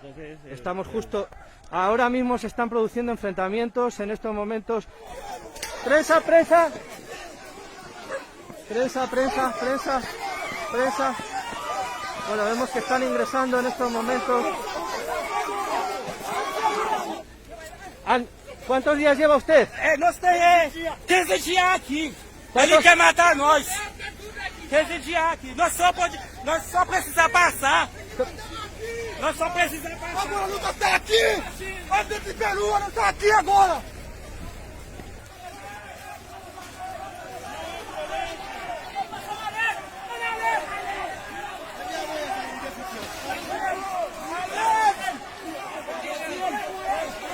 Entonces, estamos justo... Ahora mismo se están produciendo enfrentamientos en estos momentos. ¡Prensa, prensa! Prensa, prensa, prensa, prensa. Bueno, vemos que están ingresando en estos momentos. ¿Cuántos días lleva usted? Nós tem 15 dias aqui. Ele quer matar nós. 15 dias aqui. Nós só precisamos passar. Nós só precisamos passar. Agora a luta está aqui! A dentro de Peru, não está aqui agora!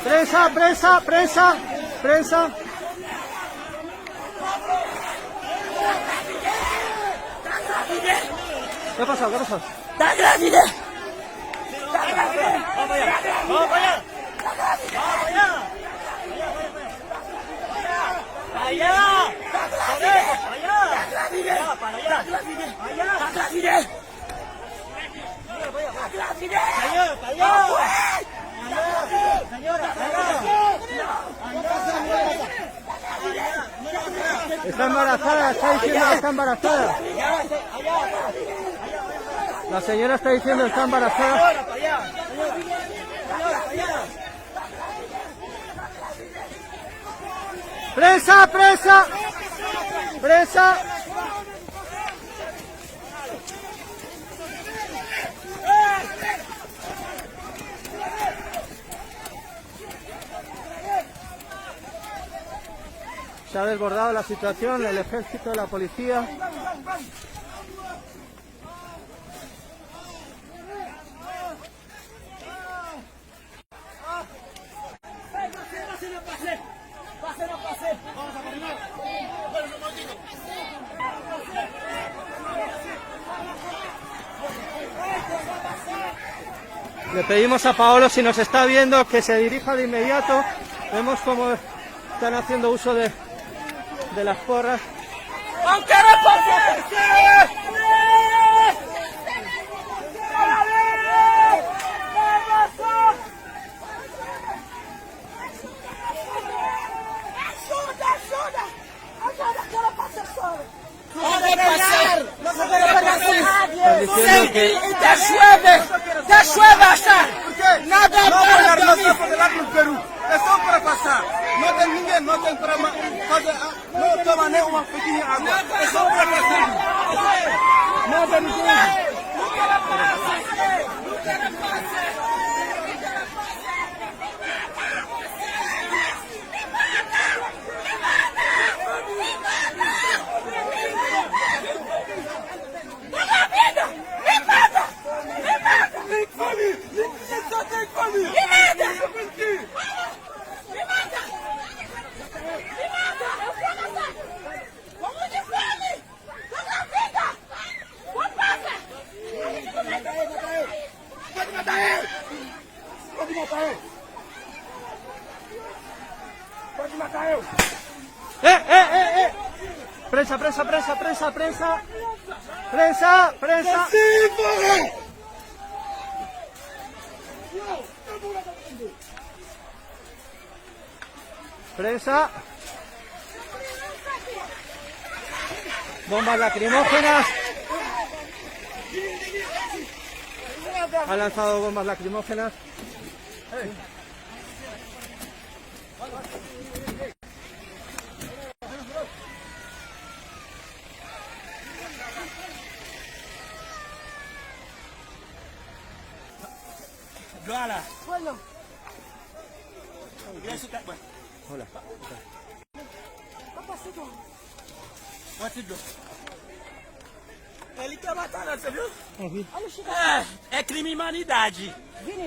Prensa, prensa, prensa, prensa. ¿Qué ha pasado? ¿Qué ha pasado? Tá grávida! Tá grávida! Vamos apanhar! Vamos apanhar! Vamos apanhar! Allá! Allá! Para allá! Para allá! Señor, para allá! Está embarazada, está diciendo que está embarazada. La señora está diciendo que está embarazada. ¡Prensa, prensa! ¡Prensa! Se ha desbordado la situación, el ejército, la policía. Le pedimos a Paolo, si nos está viendo, que se dirija de inmediato. Vemos cómo están haciendo uso de las porras. Están diciendo que... ¡Te llueve allá! ¡Nada para Nós estamos lá no Peru. É só para passar. Não tem ninguém, não tem para fazer. Não toma nem uma pequena água. É só para passar. Não tem ninguém. Prensa, prensa, prensa, prensa, prensa. Prensa, prensa. Prensa. Bombas lacrimógenas. Ha lanzado bombas lacrimógenas. Hola. Hola. Ele quer matar nós, você viu? É crime humanidade.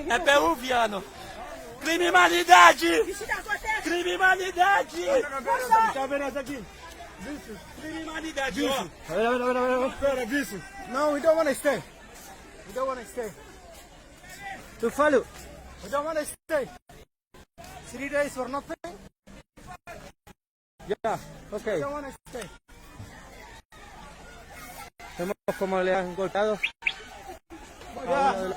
É peruviano. Crime humanidade! Crime humanidade! Tá vendo essa aqui? Crime humanidade, ó. A ver. Espera, bicho. No, we don't want to stay. We don't want to stay. Tu falo. We don't want to stay. 3 days for nothing. Ya, ok. We don't want to stay. Vemos cómo le han golpeado. Yeah.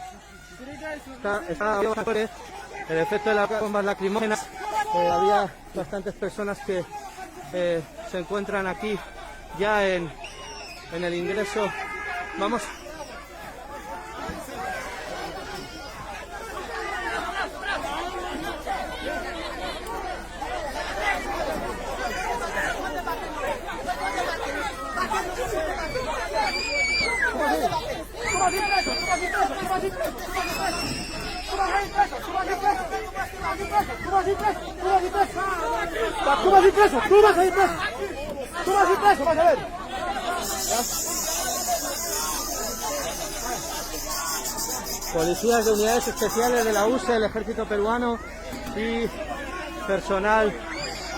el efecto de las bombas lacrimógenas. Había bastantes personas que se encuentran aquí ya en el ingreso. Vamos. Policías de unidades especiales de la UCE, el ejército peruano y personal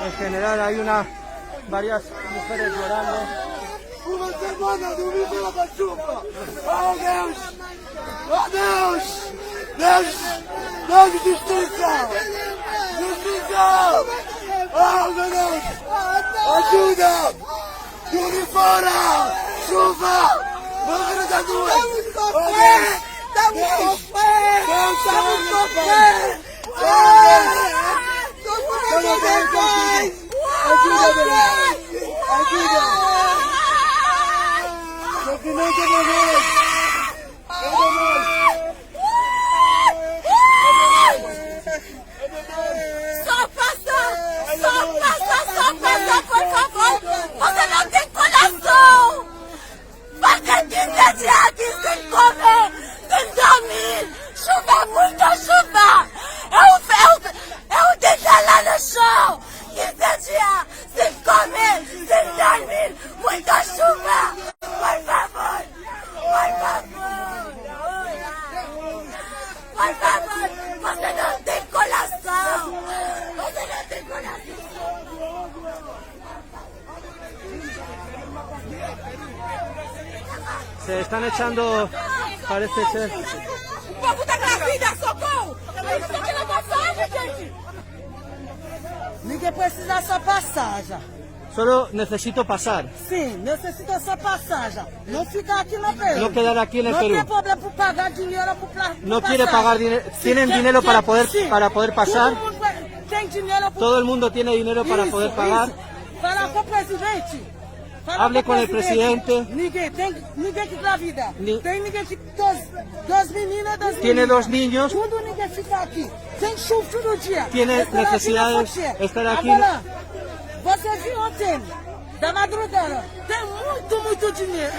en general. Hay varias mujeres llorando. ¡Súbanse, hermanos! ¡Unite la pachuca! ¡Oh, Deus! ¡Oh, Deus! ¡Deus! ¡Deus, justiça! ¡Justiça! ¡Oh, meu Deus! ¡Ajuda! ¡Tudo fora! ¡Chuva! ¡Vamos a las duas! ¡Oh, Deus! ¡Estamos com fé! ¡Estamos com fé! ¡Estamos com fé! ¡Ajuda, Deus! ¡Ajuda! ¡Documento de luz! Só passa, por favor! Você não tem coração! Vaca de aqui sem comer, sem dormir! Chuva, muita chuva! Eu deitar lá no chão! 15 dias sem comer, sem dormir! Muita chuva! Por favor! Por favor! Por favor! Você não tem coração! Você não tem coração! Se están echando, parece ser. O povo tá grávida, socorro! Isso aqui na passagem, gente! Ninguém precisa só passagem. Solo necesito pasar. Sim, necessita só passagem. Não ficar aqui no Peru. No quedar aquí en el não Perú. Não tem problema por pagar dinheiro por No quiere pagar dinero. ¿Tienen dinero para poder pasar? Todo mundo tem dinheiro por... Todo el mundo tiene dinero para poder pagar. Fala com o presidente. Hable con el presidente. Ninguém que engravida. Tem ninguém que... Duas meninas, Tiene dos niños. Tudo ninguém fica aqui. Tem chuva todo dia. Tiene necesidades de estar aquí. Agora, você viu ontem, da madrugada, tem muito dinheiro.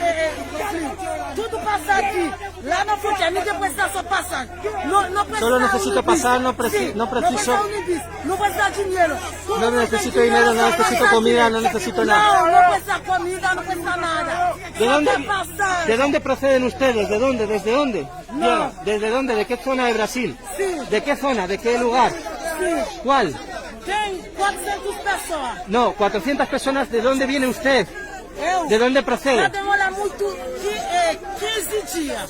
Tudo passa aqui. Lá na fronteira, ninguém precisa só passar. Não precisa Solo necesito Unibis. pasar, no preciso. Não precisa Unibis, não precisa dinheiro. No necesito dinero, no necesito comida, no necesito nada. Não precisa comida, não precisa nada. ¿De dónde proceden ustedes? ¿De dónde? ¿Desde dónde? No. Llega. ¿Desde dónde? ¿De qué zona de Brasil? Sí. ¿De qué zona? ¿De qué lugar? Sim. ¿Cuál? Tem 400 pessoas. No, 400 personas. ¿De dónde viene usted? Eu? ¿De dónde procede? Vai demorar muito, 15 dias.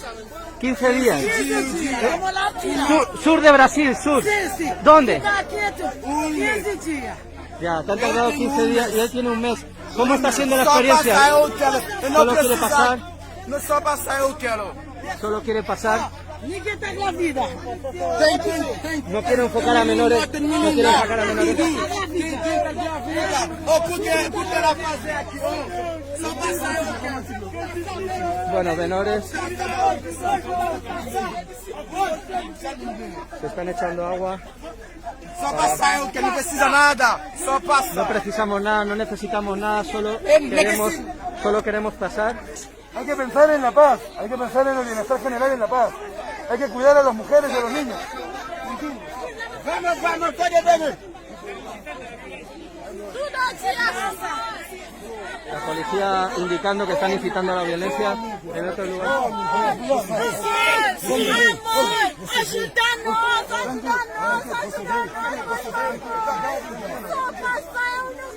15 días. 15 dias. Vamos lá tirar. Sur de Brasil, sur. Sí. ¿Dónde? Fica quieto. 15 días. Ya, te han tardado 15 días y él tiene un mes. ¿Cómo está siendo la Só experiencia? passar eu quero. Eu não Solo quiere preciso. pasar. Não só passar eu quero. Solo quiere pasar. Ninguém tá grávida. Tem. No quiere enfocar a menores. No quiere enfocar a menores. Quem tá grávida? Ou porque ela fazer aqui, ó. Só passar eu quero. Bueno, menores. Se están echando agua. Só passar eu quero. Não precisa nada. Só No passar. precisamos nada, no necesitamos nada, solo queremos pasar. Hay que pensar en la paz, hay que pensar en el bienestar general en la paz. Hay que cuidar a las mujeres y a los niños. Vamos, pode ver. La policía indicando que están incitando a la violencia en otro lugar.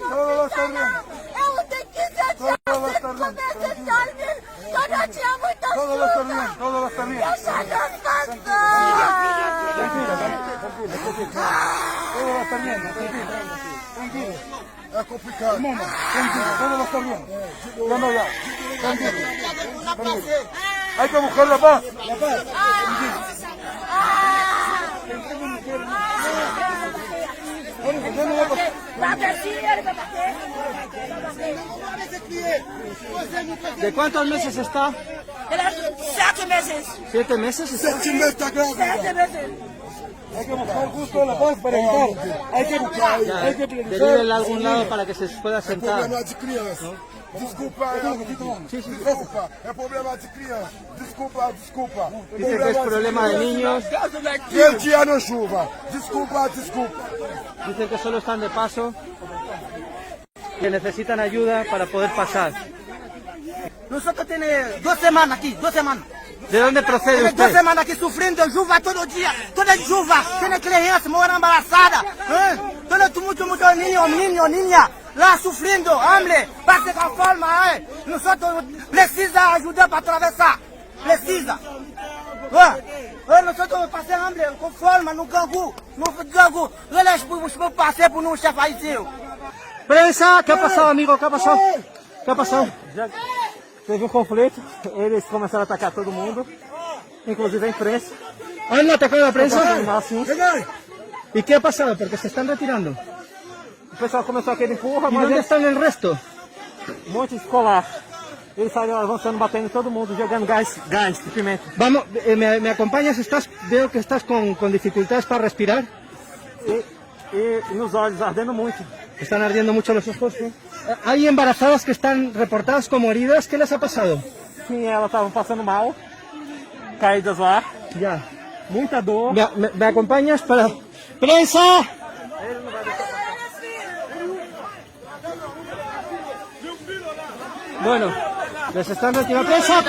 Todo va a estar bien. Todo va a estar bien. Todo va a estar bien, todo va a estar bien. Todo va a estar bien, tranquilo. Es complicado. Tranquilo, todo va a estar bien. Ya no, ya. Tranquilo. Hay que buscar la paz. ¿De cuántos meses está? 7 meses. 7 meses. Sete meses está grávida. 7 meses. Hay que buscar justo la paz para evitar. Hay que Derívenla a algún lado para que se pueda sentar. problema de criança. Desculpa, desculpa. É problema de criança. Desculpa. Dicen que es problema de niños. E el dia no chuva. Desculpa. Dicen que solo están de paso. Que necesitan ayuda para poder pasar. Nosotros tenemos 2 semanas aquí, 2 semanas. ¿De dónde procede Tenemos 2 usted? semanas aquí sufriendo chuva todo dia, toda chuva. Tem criança morando embaraçada. Todo mundo niña, lá sofrendo, hambre, passa com forma. Nosotros precisa ajudar para atravessar. Precisa. Nosotros passamos hambre com forma no gangu. Eles passei por um chafaizinho. ¡Prensa! ¿Qué ha pasado, amigo? ¿Qué ha pasado? ¿Qué ha pasado? Já teve um conflito, eles começaram a atacar todo mundo, inclusive a imprensa. ¿Han atacado a la prensa? ¿Y qué ha pasado? Porque se están retirando. O pessoal começou aquele empurra, ¿Y mas dónde están el resto? um monte de escolar. Eles saíram avançando, batendo em todo mundo, jogando gás de pimenta. Vamos, ¿me acompañas? Veo que estás con dificultades para respirar. E nos olhos, ardendo muito. Están ardiendo mucho los ojos. ¿Sí? Hay embarazadas que están reportadas como heridas. ¿Qué les ha pasado? Sim, elas estavam passando mal, caídas lá, Ya. muita dor. ¿Me acompañas para...? ¡Prensa! Bueno, les están retirando. ¡Prensa!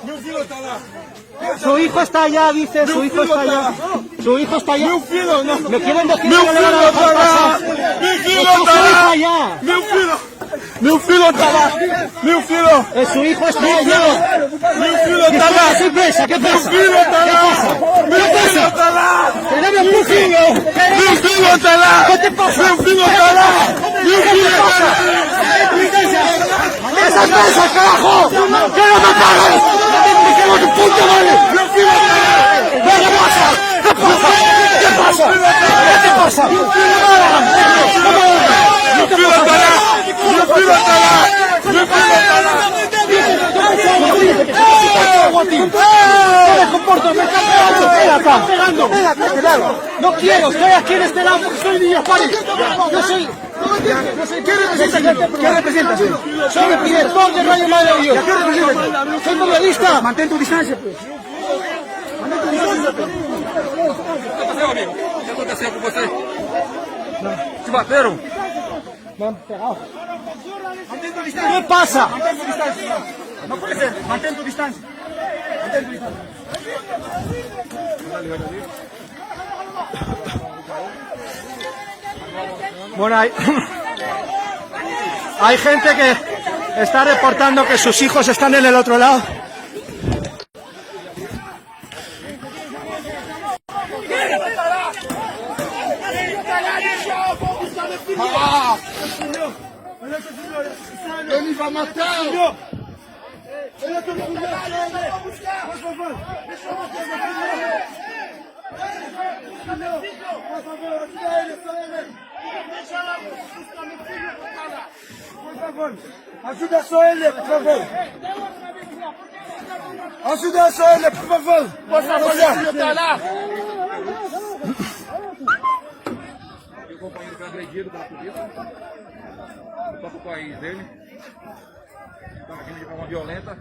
Meu filho tá lá. Su hijo está allá, dice, su hijo está allá. Su hijo está allá. Filho, não. Me quieren decir que no le van a dejar pasar. Meu filho Está su tá hijo lá. allá. Meu filho tá lá. Meu filho. Su hijo está allá. Meu filho tá lá. ¿Qué pasa? ¿Qué pasa? Meu filho tá lá. Meu filho tá lá. Meu filho tá lá. ¿Qué te pasa? Meu filho tá lá. Meu filho tá lá. ¡Esas mesas, carajo! ¡Que no me pagan! ¡Que no te puta madre! Meu filho tá lá. ¿Qué pasa? ¿Qué pasa? ¿Qué te pasa? Meu filho tá lá. Meu filho tá lá. Meu filho tá lá. No quiero, estoy aquí en este lado porque soy Villa Juárez. Yo soy... ¿Qué representas? Soy el director de Radio Madre de Dios. ¿Qué representas? Soy periodista. Mantén tu distancia, pues. O que aconteceu com você? Te bateram? ¿Qué pasa? Não pode ser. Mantém tu distância. Bueno, hay gente que está reportando que sus hijos están en el otro lado. Ele vai matar. Ajuda só ele, por favor. Ajuda só ele, por favor. Por favor, filho tá lá. O companheiro foi agredido pela polícia. No próprio país dele. Estão agindo de forma violenta.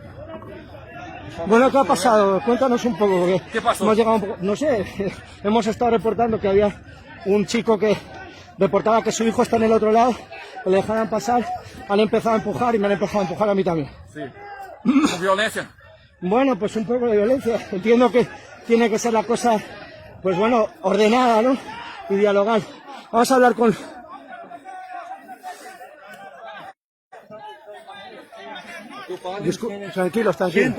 Bueno, ¿qué ha pasado? Cuéntanos un poco. Porque ¿Qué pasó? Hemos llegado un poco, no sé, hemos estado reportando que había un chico que reportaba que su hijo está en el otro lado, que le dejaran pasar, han empezado a empujar y me han empezado a empujar a mí también. Sí. Com violência. Bueno, pues un poco de violencia. Entiendo que tiene que ser la cosa, pues bueno, ordenada, ¿no? Y dialogar. Vamos a hablar con... Tranquilos, tranquilos.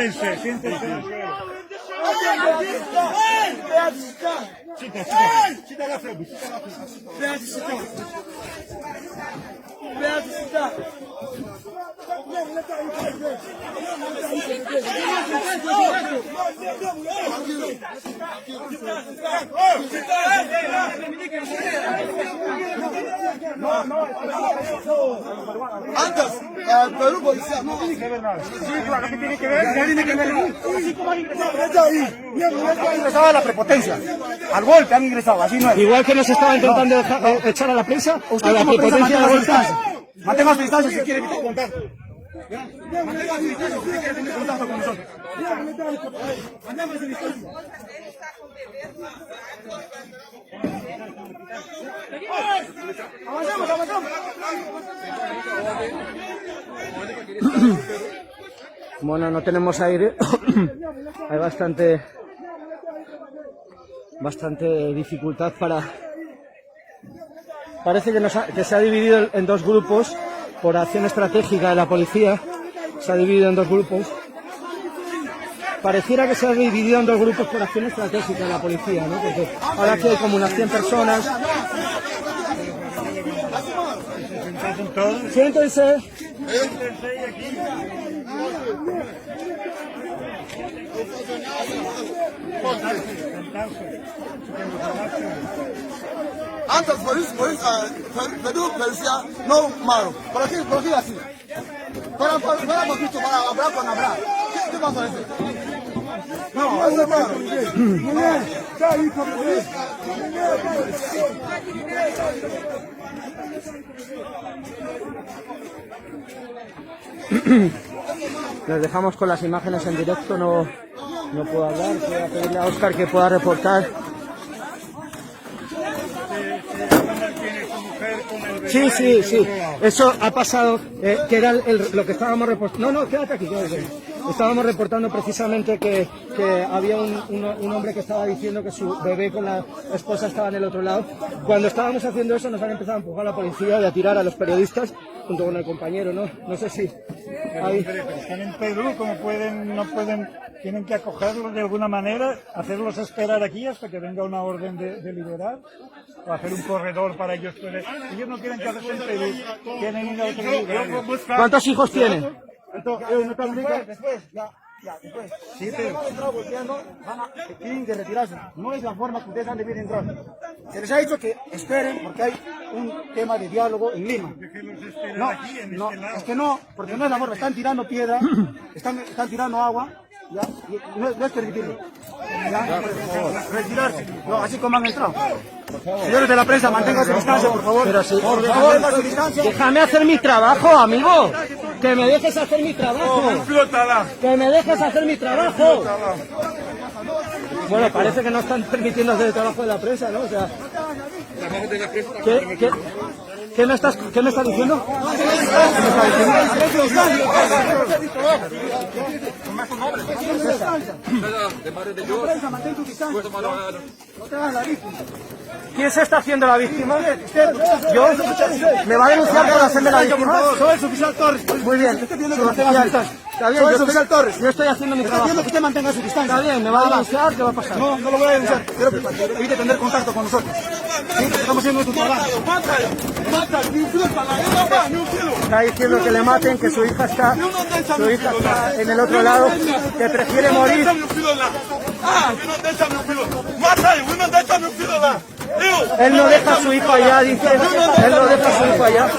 Antes, Perú policía, no. Sí, claro, ¿qué tiene que ver? ¿Qué tiene que ver? Así como han ingresado ahí. Han ingresado a la prepotencia. Al golpe han ingresado, así no es. Igual que nos estaba intentando echar a la prensa, a la prepotencia de la distancia. Mantenga su distancia si quiere evitar contacto. Mantenga su distancia si quiere tener contacto con nosotros. Mantenga su distancia. Avancemos, avancemos. Bueno, no tenemos aire. Hay bastante dificultad para... Parece que se ha dividido en dos grupos por acción estratégica de la policía. Se ha dividido en dos grupos. Pareciera que se ha dividido en dos grupos por acción estratégica de la policía, ¿no? Porque ahora aquí hay como unas 100 personas. Siéntense. Antes, Perú policía, no malo. ¿Por qué así? Para poquito, para hablar con hablar. ¿Qué pasa a decir? No, eso es malo. Nos dejamos con las imágenes en directo, no puedo hablar, voy a pedirle a Óscar que pueda reportar. Sí, eso ha pasado, que era lo que estábamos reportando. No, quédate aquí, Estábamos reportando precisamente que había un hombre que estaba diciendo que su bebé con la esposa estaba en el otro lado. Cuando estábamos haciendo eso nos han empezado a empujar a la policía y a tirar a los periodistas junto con el compañero, ¿no? No sé si... Están en Perú, como no pueden, tienen que acogerlos de alguna manera, hacerlos esperar aquí hasta que venga una orden de liberar, o hacer un corredor para ellos poder... Ellos no quieren quedarse en Perú, quieren ir a otro lugar. ¿Cuántos hijos tienen? Después. Sí, pero tienen que retirarse. No es la forma que ustedes han debido entrar. Se les ha dicho que esperen porque hay un tema de diálogo en Lima. No, es que no, porque no es la forma. Están tirando piedra, están tirando agua. Ya, no es permitirlo. Retirarse. No, así como han entrado. Señores de la prensa, mantengan su distancia, por favor. Pero sí. Por favor, mantengan su distancia. Déjame hacer mi trabajo, amigo. Que me dejes hacer mi trabajo. Que me dejes hacer mi trabajo. Bueno, parece que no están permitiendo hacer el trabajo de la prensa, ¿no? O sea, ¿Qué me estás diciendo? ¿Quién se está haciendo la víctima? ¿Yo? ¿Me va a denunciar por hacerme la víctima? Soy el oficial Torres. Muy bien. Está bien, Soy el oficial Torres. Yo estoy haciendo mi trabajo. Que usted mantenga su distancia. Está bien, ¿me va a denunciar? ¿Qué va a pasar? No lo voy a denunciar. Quiero que evite tener contacto con nosotros. ¿Sí? Estamos haciendo nuestro trabajo. Está diciendo que le maten, que su hija está en el otro lado, que prefiere morir. Él no deja a su hijo allá, dice. Él no deja a su hijo allá.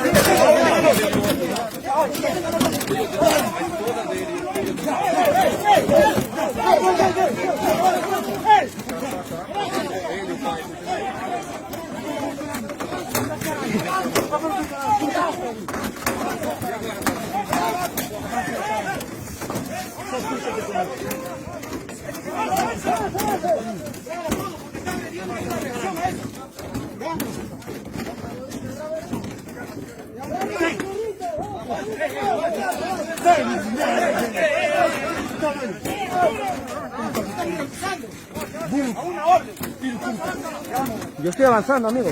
Yo estoy avanzando, amigo.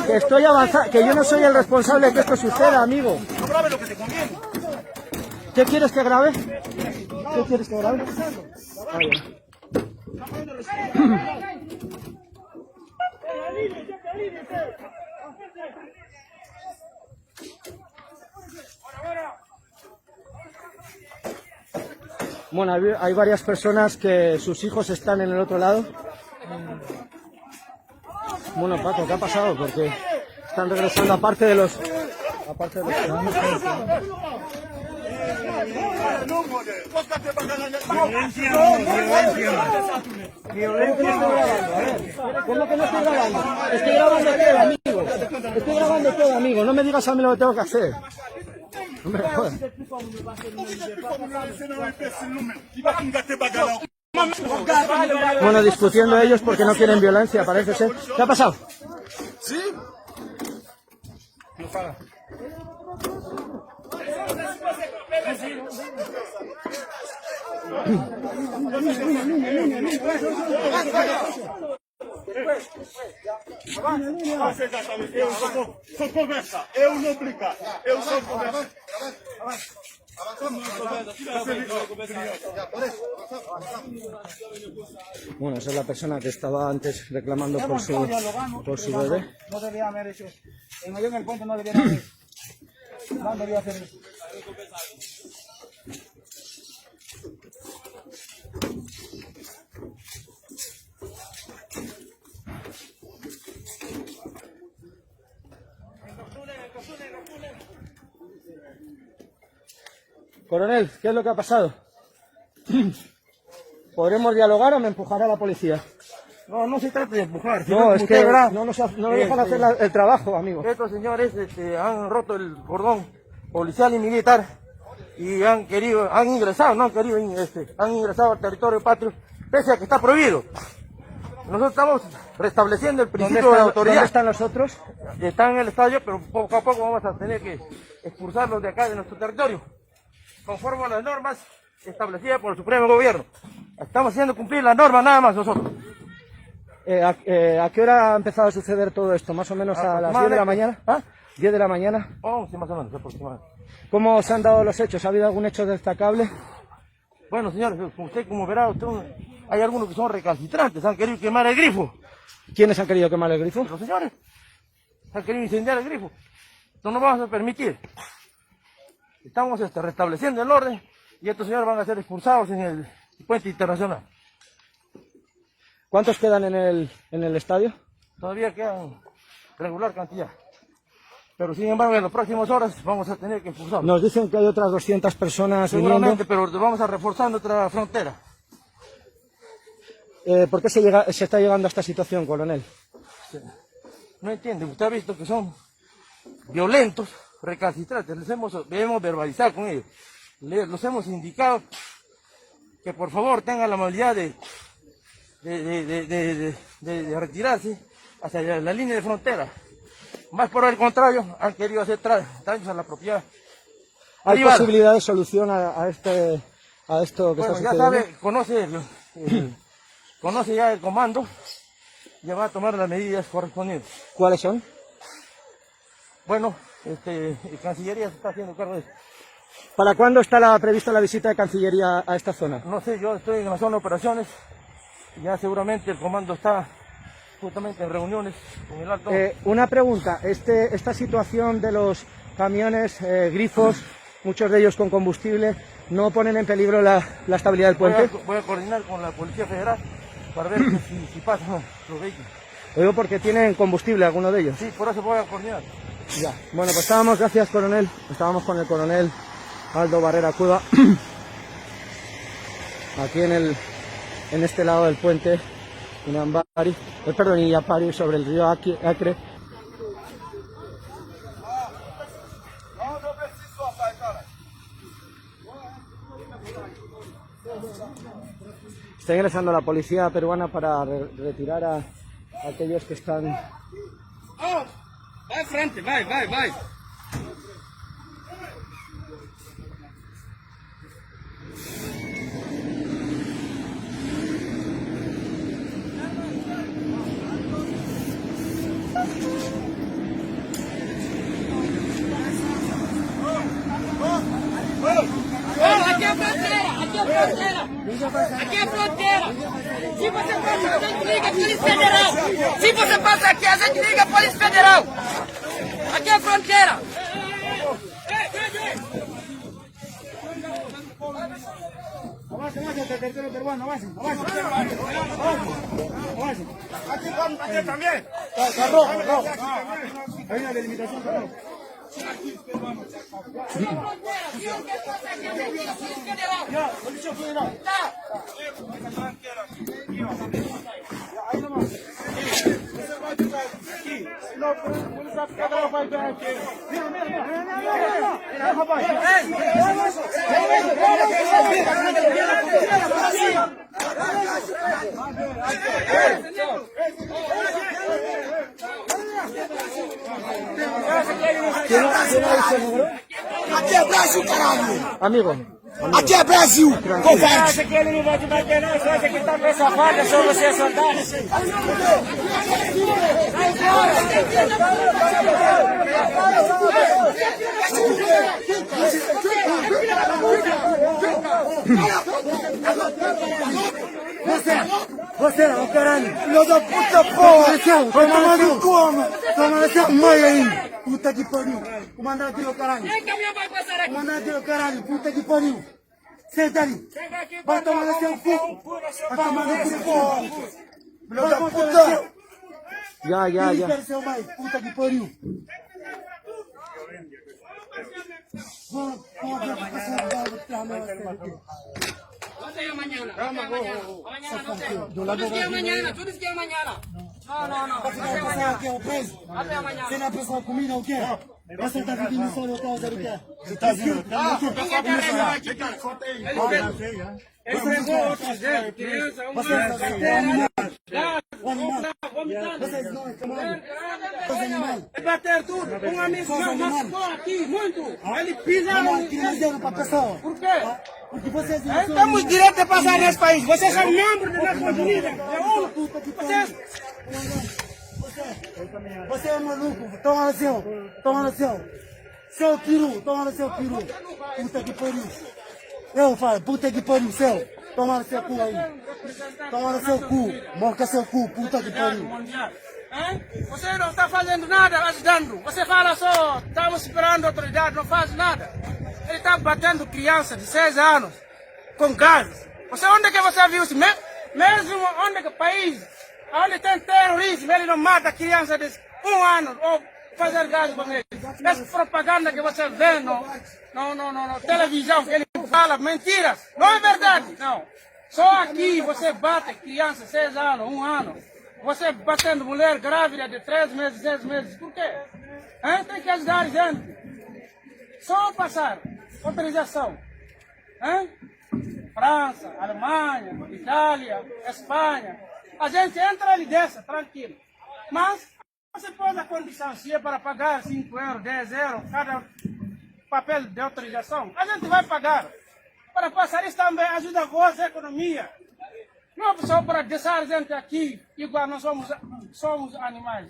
Que estoy avanzando, que yo no soy el responsable de que esto suceda, amigo. No grabe lo que te conviene. ¿Qué quieres que grabe? ¿Qué quieres que grabe? Bueno, hay varias personas que sus hijos están en el otro lado. Bueno, Paco, ¿qué ha pasado? Porque están regresando aparte de los... ¿Cómo que no estoy grabando? Estoy grabando todo, amigo. Estoy grabando todo, amigo. No me digas a mí lo que tengo que hacer. No me jodas. Bueno, discutiendo ellos porque no quieren violencia, parece ser. ¿Qué ha pasado? Sí. Só conversa, eu não brincar, eu só conversa. Bueno, esa es la persona que estaba antes reclamando por su bebé. No debía haber hecho. En el puente no debía haber. No debía hacer eso. Coronel, ¿qué es lo que ha pasado? ¿Podremos dialogar o me empujará la policía? No, no se trata de empujar. No, es que verá, no nos dejan hacer el trabajo, amigo. estos señores han roto el cordón policial y militar y han ingresado al territorio patrio, pese a que está prohibido. Nosotros estamos restableciendo el principio de autoridad. ¿Dónde están los otros? Están en el estadio, pero poco a poco vamos a tener que expulsarlos de acá, de nuestro territorio, conforme a las normas establecidas por el Supremo Gobierno. Estamos haciendo cumplir las normas nada más nosotros. ¿A qué hora ha empezado a suceder todo esto? ¿Más o menos a las 10 de la mañana? ¿Ah? ¿10 de la mañana? 11 más o menos aproximadamente. ¿Cómo se han dado los hechos? ¿Ha habido algún hecho destacable? Bueno, señores, usted como verá, hay algunos que son recalcitrantes, han querido quemar el grifo. ¿Quiénes han querido quemar el grifo? Los señores han querido incendiar el grifo. No nos vamos a permitir. Estamos restableciendo el orden y estos señores van a ser expulsados en el puente internacional. ¿Cuántos quedan en el estadio? Todavía quedan regular cantidad. Pero sin embargo, en las próximas horas vamos a tener que expulsarlos. Nos dicen que hay otras 200 personas Seguramente, viniendo. pero vamos a reforzar nuestra frontera. ¿Por qué se está llegando a esta situación, coronel? No entiende, usted ha visto que son violentos, recalcitrantes, debemos verbalizar con ellos. Los hemos indicado que por favor tengan la amabilidad de retirarse hacia la línea de frontera. Más por el contrario, han querido hacer daños a la propiedad. ¿Hay privada. posibilidad de solución a esto que Bueno, está ya sucediendo? sabe, conoce ya el comando, ya va a tomar las medidas correspondientes. ¿Cuáles son? Bueno, Cancillería se está haciendo cargo de eso. ¿Para cuándo está prevista la visita de Cancillería a esta zona? No sé, yo estoy en la zona de operaciones, ya seguramente el comando está justamente en reuniones con el alto. Una pregunta, esta situación de los camiones, grifos, muchos de ellos con combustible, ¿no ponen en peligro la estabilidad del puente? Voy a coordinar con la Policía Federal para ver si pasan los vehículos. Lo digo porque tienen combustible algunos de ellos. Sí, por eso voy a coordinar. Ya. Bueno, pues gracias coronel, estábamos con el coronel Aldo Barrera Cueva, aquí en este lado del puente, Illapari, sobre el río Acre. Está ingresando la policía peruana para retirar a aquellos que están... Vai frente, vai. Aqui é fronteira! Aqui é fronteira! Se você passa, a gente liga a Polícia Federal! Se você passa aqui, a gente liga a Polícia Federal! Aqui é fronteira! Avance, tercero peruano, avance. Aquí también. Está rojo. Hay una delimitación, está rojo. Policía federal. Ahí nomás. No, policía federal vai ver aqui. Mira, rapaz. Aqui é Brasil, caralho! Amigo, Aqui é Brasil, covarde! Acha que ele não vai te bater, não? Você acha que tá com essa faca, só você é soldado? Você, o caralho! Filho da puta, porra! Vai tomar no cu, mano! Toma essa mãe aí! Puta que pariu! Comandante do caralho! Quem caminhão vai passar aqui? Comandante do caralho! Puta que pariu! Senta ali! Vai tomar no seu cu! Vai tomar no cu, porra! Filho da puta! ya. Quero seu mãe! Puta que pariu! No sé yo mañana. Mañana no sé. Tú dices que mañana. No. Hasta mañana. Você não é pessoal comida o quê? Você tá pedindo só no caos ali, quê? Você tá vindo? Ele pegou outro zero, criança, um Vocês não é camada? Os animais? bater tudo. Um amigo meu machucou aqui, muito. Ele pisa Não, criança pra pessoa. Por quê? Porque vocês não são... Temos direito de passar nesse país. Vocês são membros da Nações Unidas. Puta que pariu. Você é maluco, toma no seu. Seu peru, toma no seu peru. Puta que pariu. Eu falo, puta que pariu, seu. Toma no seu cu aí. Toma no seu cu. Morca seu cu, puta que pariu. Você não está fazendo nada ajudando. Você fala só, estamos esperando a autoridade, não faz nada. Ele está batendo criança de 6 anos com gás. Onde é que você viu isso? Mesmo onde que país, onde tem terrorismo, ele não mata criança de 1 ano ou fazer gás com ele. Essa propaganda que você vê no televisão, que ele fala mentiras, não é verdade, não. Só aqui você bate criança de 6 anos, 1 ano. Você batendo mulher grávida de 3 meses, 6 meses. Por quê? Tem que ajudar a gente. Só passar autorização. França, Alemanha, Itália, Espanha. A gente entra ali dessa, tranquilo. Mas você pôs a condição, se é para pagar 5 euros, 10 euros, cada papel de autorização, a gente vai pagar. Para passar isso também ajuda a vossa economia. Não é só para deixar a gente aqui, igual nós somos animais.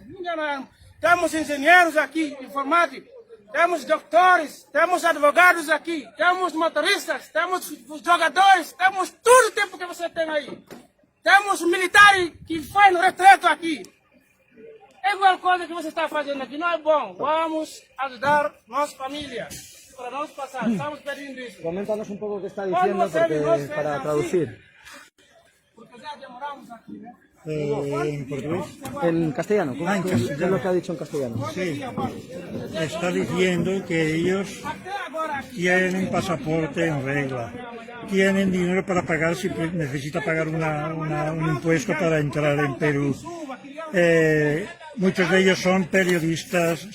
Temos engenheiros aqui, informáticos, temos doutores, temos advogados aqui, temos motoristas, temos jogadores, temos todo o tempo que você tem aí. Temos militares que faz no retreto aqui. É igual coisa que você está fazendo aqui, não é bom. Vamos ajudar nossa família. Para nós passar, estamos pedindo isso. Coméntanos un poco qué está diciendo porque, para traducir. Porque ya demoramos aquí, ¿no? En portugués. En castellano, ¿qué en castellano. es lo que ha dicho en castellano? Sí. Está diciendo que ellos tienen un pasaporte en regla. Tienen dinero para pagar si necesita pagar un impuesto para entrar en Perú. Muchos de ellos son periodistas,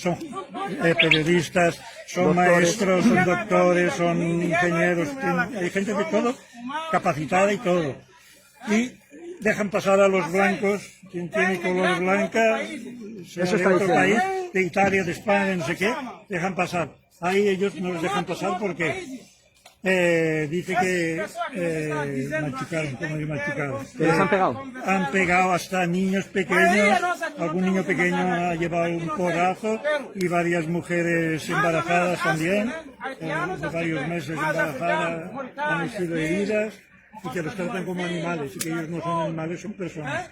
son maestros, son doctores, son ingenieros, hay gente de todo, capacitada y todo. Y dejan pasar a los blancos, quien tiene color blanca, sea de otro país, de Italia, de España, de no sé qué, dejan pasar. Ahí ellos no les dejan pasar porque dice que machucaron, ¿cómo le machucaron? ¿Les han pegado? Han pegado hasta niños pequeños, algún niño pequeño ha llevado un porrazo y varias mujeres embarazadas también, de varios meses embarazadas han sido heridas. y que los tratan como animales, y que ellos no son animales, son personas.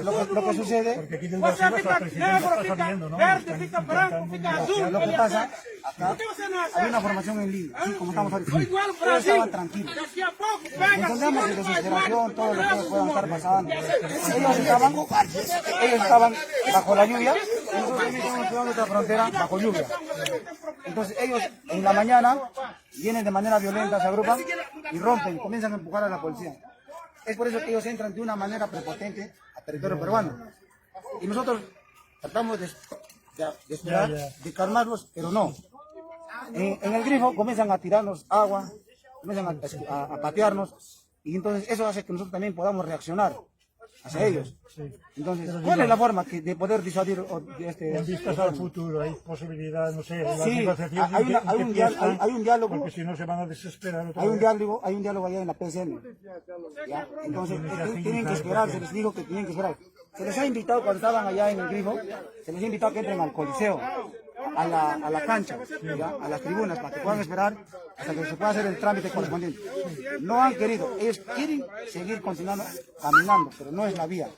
Lo que sucede, Porque aquí desde arriba hasta el presidente está saliendo, ¿no? Están intentando- lo que pasa, acá hay una formación en línea, así como estamos ahorita. Ellos estaban tranquilos. Entendemos que desesperación, todo lo que puedan estar pasando. Ellos estaban bajo la lluvia, y nosotros también estamos cuidando nuestra frontera bajo lluvia. Entonces ellos en la mañana vienen de manera violenta, se agrupan y rompen, comienzan a empujar a la policía. Es por eso que ellos entran de una manera prepotente al territorio peruano. Y nosotros tratamos de esperar, de calmarlos, pero no. En el grifo comienzan a tirarnos agua, comienzan a patearnos, y entonces eso hace que nosotros también podamos reaccionar hacia ellos. Entonces, ¿cuál es la forma de poder disuadir En vistas al futuro, hay posibilidad, no sé, de las Sí, negociaciones hay un diálogo. porque si no se van a desesperar otra Hay un vez. diálogo allá en la PCM. ¿Ya? Entonces, tienen que esperar, se les dijo que tienen que esperar. Se les ha invitado cuando estaban allá en el grifo, se les ha invitado que entren al coliseo, a la cancha, ¿ya? A las tribunas, para que puedan esperar hasta que se pueda hacer el trámite correspondiente. No han querido, ellos quieren seguir continuando caminando, pero no es la vía.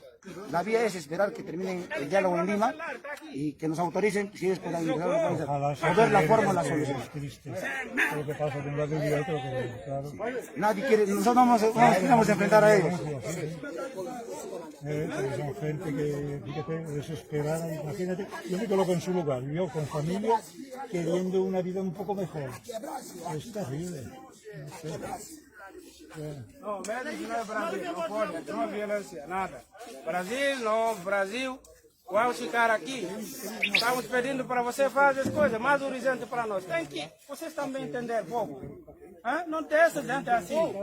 La vía es esperar que termine el diálogo en Lima y que nos autoricen si ellos puedan ingresar a los Ojalá países, se o ver la acelere, forma, la porque solución. es triste lo que pasa con la lluvia y todo, claro. Nadie quiere, nosotros no nos queremos enfrentar a ellos. Pero son gente que, fíjate, desesperada, imagínate, yo me coloco en su lugar, yo con familia, queriendo una vida un poco mejor. Es terrible. No sé. No, México no es Brasil, no pode, no hay violencia, nada. Brasil, no, Brasil, vamos ficar aqui. Estamos pedindo para você fazer as coisas mais urgentes para nós. Tem que, vocês também entender, povo. Hã? Não tem essa gente assim.